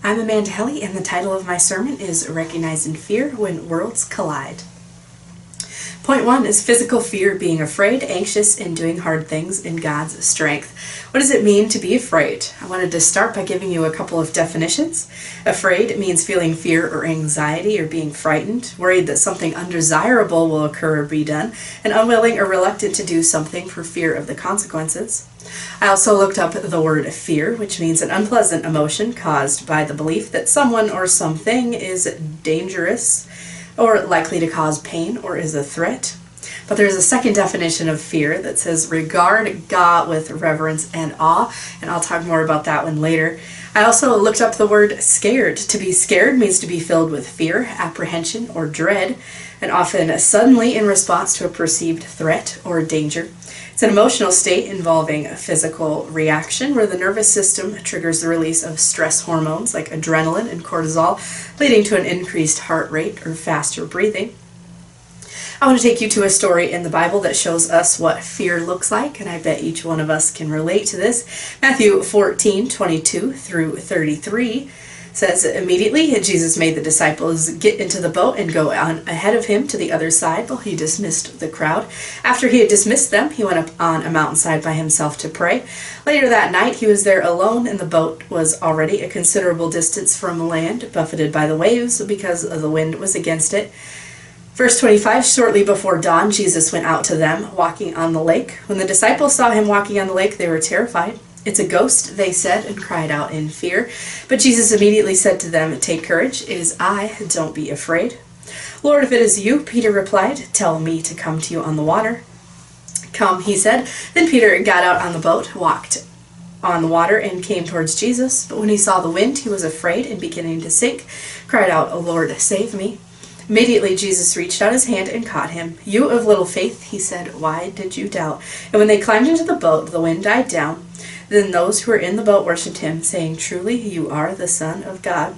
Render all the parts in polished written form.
I'm Amanda Helly, and the title of my sermon is Recognizing Fear When Worlds Collide. Point 1 is physical fear, being afraid, anxious, and doing hard things in God's strength. What does it mean to be afraid? I wanted to start by giving you a couple of definitions. Afraid means feeling fear or anxiety or being frightened, worried that something undesirable will occur or be done, and unwilling or reluctant to do something for fear of the consequences. I also looked up the word fear, which means an unpleasant emotion caused by the belief that someone or something is dangerous or likely to cause pain or is a threat. But there's a second definition of fear that says regard God with reverence and awe, and I'll talk more about that one later. I also looked up the word scared. To be scared means to be filled with fear, apprehension, or dread, and often suddenly in response to a perceived threat or danger. It's an emotional state involving a physical reaction where the nervous system triggers the release of stress hormones like adrenaline and cortisol, leading to an increased heart rate or faster breathing. I want to take you to a story in the Bible that shows us what fear looks like, and I bet each one of us can relate to this. Matthew 14:22 through 33 says, immediately Jesus made the disciples get into the boat and go on ahead of him to the other side while he dismissed the crowd. After he had dismissed them, he went up on a mountainside by himself to pray. Later that night, he was there alone, and the boat was already a considerable distance from land, buffeted by the waves because the wind was against it. Verse 25, shortly before dawn, Jesus went out to them, walking on the lake. When the disciples saw him walking on the lake, they were terrified. It's a ghost, they said, and cried out in fear. But Jesus immediately said to them, take courage, it is I, don't be afraid. Lord, if it is you, Peter replied, tell me to come to you on the water. Come, he said. Then Peter got out on the boat, walked on the water, and came towards Jesus. But when he saw the wind, he was afraid and beginning to sink, cried out, O Lord, save me. Immediately Jesus reached out his hand and caught him. You of little faith, he said, why did you doubt? And when they climbed into the boat, the wind died down. Then those who were in the boat worshipped him, saying, truly, you are the Son of God.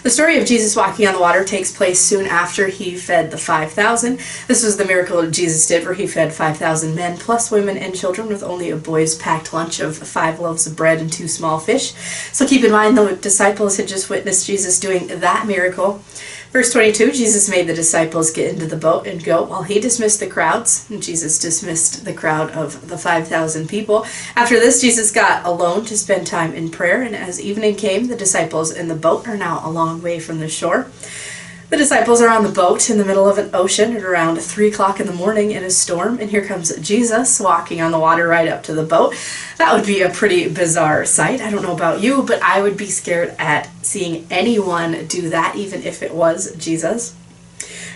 The story of Jesus walking on the water takes place soon after he fed the 5,000. This was the miracle Jesus did where he fed 5,000 men plus women and children with only a boy's packed lunch of 5 loaves of bread and 2 small fish. So keep in mind the disciples had just witnessed Jesus doing that miracle. Verse 22, Jesus made the disciples get into the boat and go while he dismissed the crowds. And Jesus dismissed the crowd of the 5,000 people. After this, Jesus got alone to spend time in prayer, and as evening came, the disciples in the boat are now a long way from the shore. The disciples are on the boat in the middle of an ocean at around 3 o'clock in the morning in a storm, and here comes Jesus walking on the water right up to the boat. That would be a pretty bizarre sight. I don't know about you, but I would be scared at seeing anyone do that, even if it was Jesus.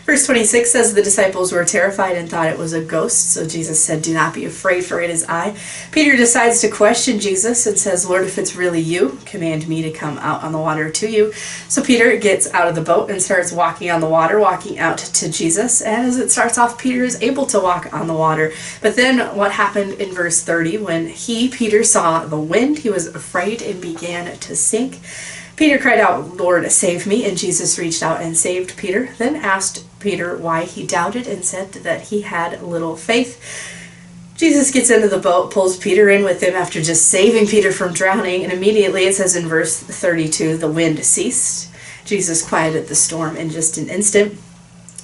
Verse 26 says the disciples were terrified and thought it was a ghost, so Jesus said, do not be afraid, for it is I. Peter decides to question Jesus and says, Lord, if it's really you, command me to come out on the water to you. So Peter gets out of the boat and starts walking on the water, walking out to Jesus. And as it starts off, Peter is able to walk on the water. But then what happened in verse 30, when Peter, saw the wind, he was afraid and began to sink. Peter cried out, Lord, save me, and Jesus reached out and saved Peter, then asked Peter why he doubted and said that he had little faith. Jesus gets into the boat, pulls Peter in with him after just saving Peter from drowning, and immediately, it says in verse 32, the wind ceased. Jesus quieted the storm in just an instant.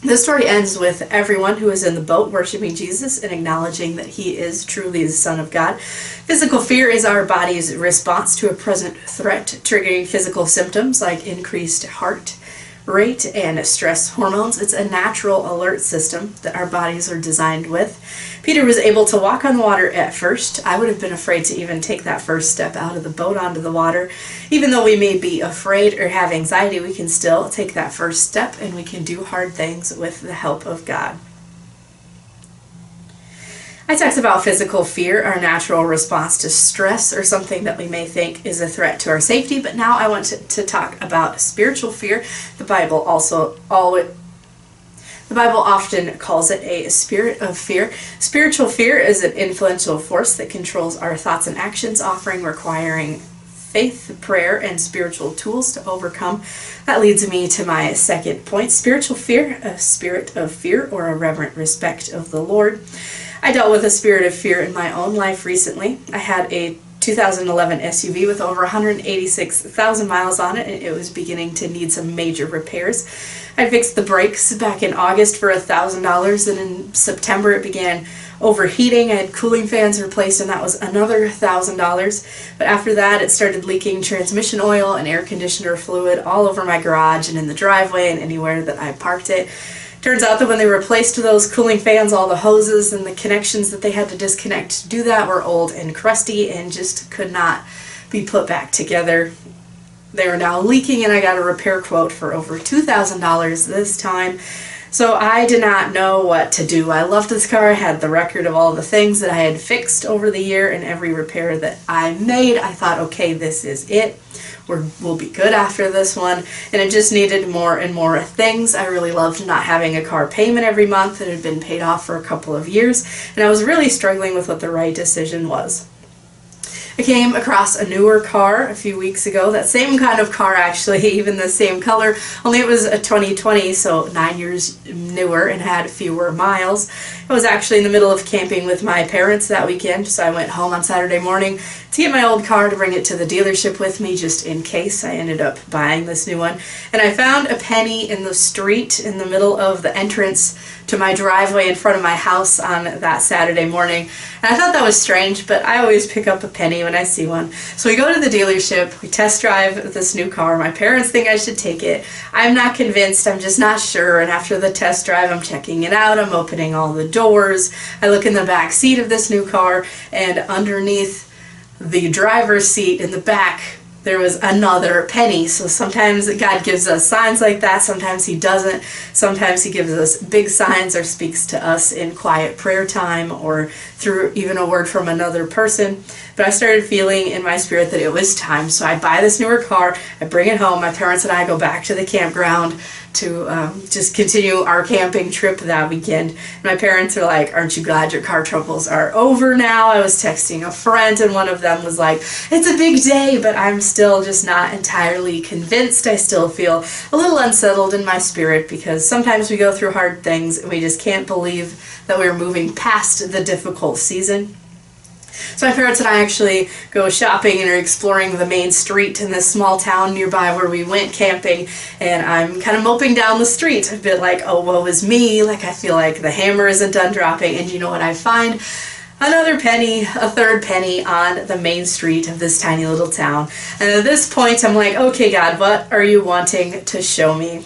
The story ends with everyone who is in the boat worshiping Jesus and acknowledging that he is truly the Son of God. Physical fear is our body's response to a present threat, triggering physical symptoms like increased heart rate and stress hormones. It's a natural alert system that our bodies are designed with. Peter was able to walk on the water at first. I would have been afraid to even take that first step out of the boat onto the water. Even though we may be afraid or have anxiety, we can still take that first step and we can do hard things with the help of God. I talked about physical fear, our natural response to stress or something that we may think is a threat to our safety, but now I want to talk about spiritual fear. The Bible often calls it a spirit of fear. Spiritual fear is an influential force that controls our thoughts and actions, requiring faith, prayer, and spiritual tools to overcome. That leads me to my second point. Spiritual fear, a spirit of fear or a reverent respect of the Lord. I dealt with a spirit of fear in my own life recently. I had a 2011 SUV with over 186,000 miles on it, and it was beginning to need some major repairs. I fixed the brakes back in August for $1,000, and in September it began overheating. I had cooling fans replaced, and that was another $1,000. But after that, it started leaking transmission oil and air conditioner fluid all over my garage and in the driveway and anywhere that I parked it. Turns out that when they replaced those cooling fans, all the hoses and the connections that they had to disconnect to do that were old and crusty and just could not be put back together. They were now leaking, and I got a repair quote for over $2,000 this time. So I did not know what to do. I loved this car. I had the record of all the things that I had fixed over the year, and every repair that I made, I thought, okay, this is it. We'll be good after this one. And it just needed more and more things. I really loved not having a car payment every month. It had been paid off for a couple of years, and I was really struggling with what the right decision was. I came across a newer car a few weeks ago, that same kind of car actually, even the same color, only it was a 2020, so 9 years newer and had fewer miles. I was actually in the middle of camping with my parents that weekend, so I went home on Saturday morning to get my old car to bring it to the dealership with me just in case. I ended up buying this new one, and I found a penny in the street in the middle of the entrance to my driveway in front of my house on that Saturday morning. And I thought that was strange, but I always pick up a penny when I see one. So we go to the dealership, we test drive this new car. My parents think I should take it. I'm not convinced, I'm just not sure. And after the test drive, I'm checking it out, I'm opening all the doors. I look in the back seat of this new car, and underneath the driver's seat in the back, there was another penny. So sometimes God gives us signs like that, sometimes he doesn't. Sometimes he gives us big signs or speaks to us in quiet prayer time or through even a word from another person. But I started feeling in my spirit that it was time. So I buy this newer car, I bring it home, my parents and I go back to the campground to just continue our camping trip that weekend. My parents are like, aren't you glad your car troubles are over now? I was texting a friend, and one of them was like, it's a big day, but I'm still just not entirely convinced. I still feel a little unsettled in my spirit because sometimes we go through hard things and we just can't believe that we're moving past the difficult season. So my parents and I actually go shopping and are exploring the main street in this small town nearby where we went camping, and I'm kind of moping down the street, a bit like, oh, woe is me, like I feel like the hammer isn't done dropping, and you know what I find? Another penny, a third penny on the main street of this tiny little town. And at this point I'm like, okay God, what are you wanting to show me?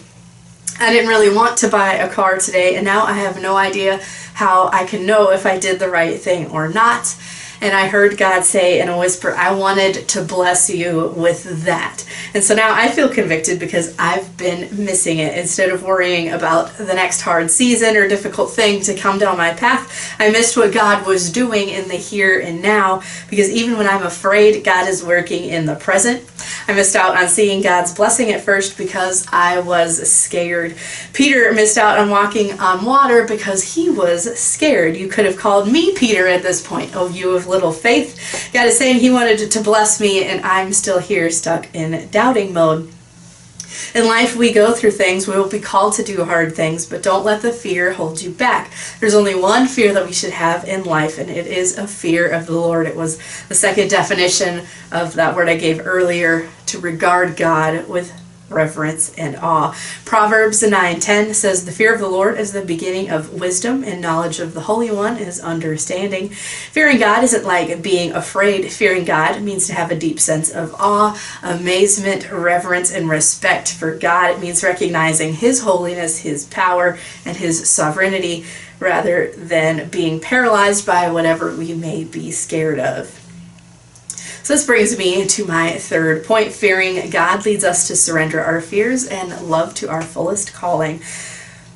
I didn't really want to buy a car today, and now I have no idea how I can know if I did the right thing or not. And I heard God say in a whisper, I wanted to bless you with that. And so now I feel convicted because I've been missing it. Instead of worrying about the next hard season or difficult thing to come down my path, I missed what God was doing in the here and now, because even when I'm afraid, God is working in the present. I missed out on seeing God's blessing at first because I was scared. Peter missed out on walking on water because he was scared. You could have called me Peter at this point, oh you of little faith. God is saying he wanted to bless me, and I'm still here stuck in doubting mode. In life, we go through things. We will be called to do hard things, but don't let the fear hold you back. There's only one fear that we should have in life, and it is a fear of the Lord. It was the second definition of that word I gave earlier, to regard God with reverence and awe. Proverbs 9:10 says, the fear of the Lord is the beginning of wisdom, and knowledge of the Holy One is understanding. Fearing God isn't like being afraid. Fearing God means to have a deep sense of awe, amazement, reverence, and respect for God. It means recognizing his holiness, his power, and his sovereignty, rather than being paralyzed by whatever we may be scared of. So this brings me to my third point. Fearing God leads us to surrender our fears and love to our fullest calling.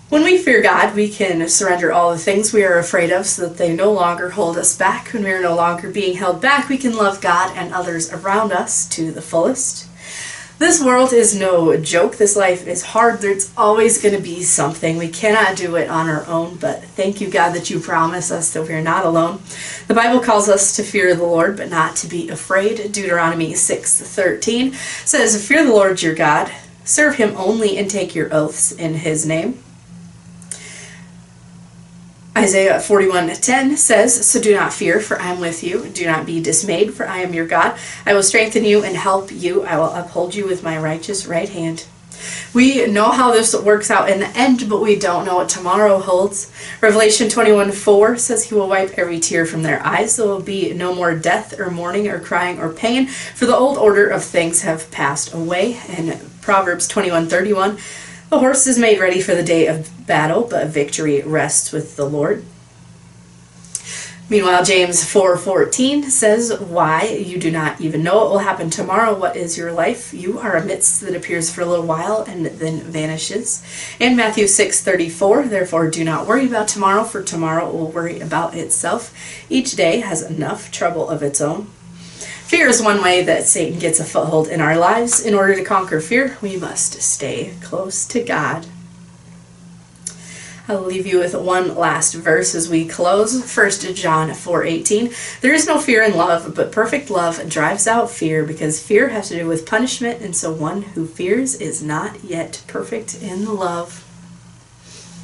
When we fear God, we can surrender all the things we are afraid of so that they no longer hold us back. When we are no longer being held back, we can love God and others around us to the fullest. This world is no joke. This life is hard. There's always going to be something. We cannot do it on our own, but thank you, God, that you promise us that we're not alone. The Bible calls us to fear the Lord, but not to be afraid. Deuteronomy 6:13 says, fear the Lord your God, serve him only, and take your oaths in his name. Isaiah 41:10 says, "So do not fear, for I am with you. Do not be dismayed, for I am your God. I will strengthen you and help you. I will uphold you with my righteous right hand." We know how this works out in the end, but we don't know what tomorrow holds. Revelation 21:4 says he will wipe every tear from their eyes. There will be no more death or mourning or crying or pain, for the old order of things have passed away. And Proverbs 21:31, the horse is made ready for the day of battle, but victory rests with the Lord. Meanwhile, James 4:14 says, "Why? You do not even know what will happen tomorrow. What is your life? You are a mist that appears for a little while and then vanishes." And Matthew 6:34, "Therefore do not worry about tomorrow, for tomorrow will worry about itself. Each day has enough trouble of its own." Fear is one way that Satan gets a foothold in our lives. In order to conquer fear, we must stay close to God. I'll leave you with one last verse as we close. 1 John 4:18. "There is no fear in love, but perfect love drives out fear, because fear has to do with punishment, and so one who fears is not yet perfect in love."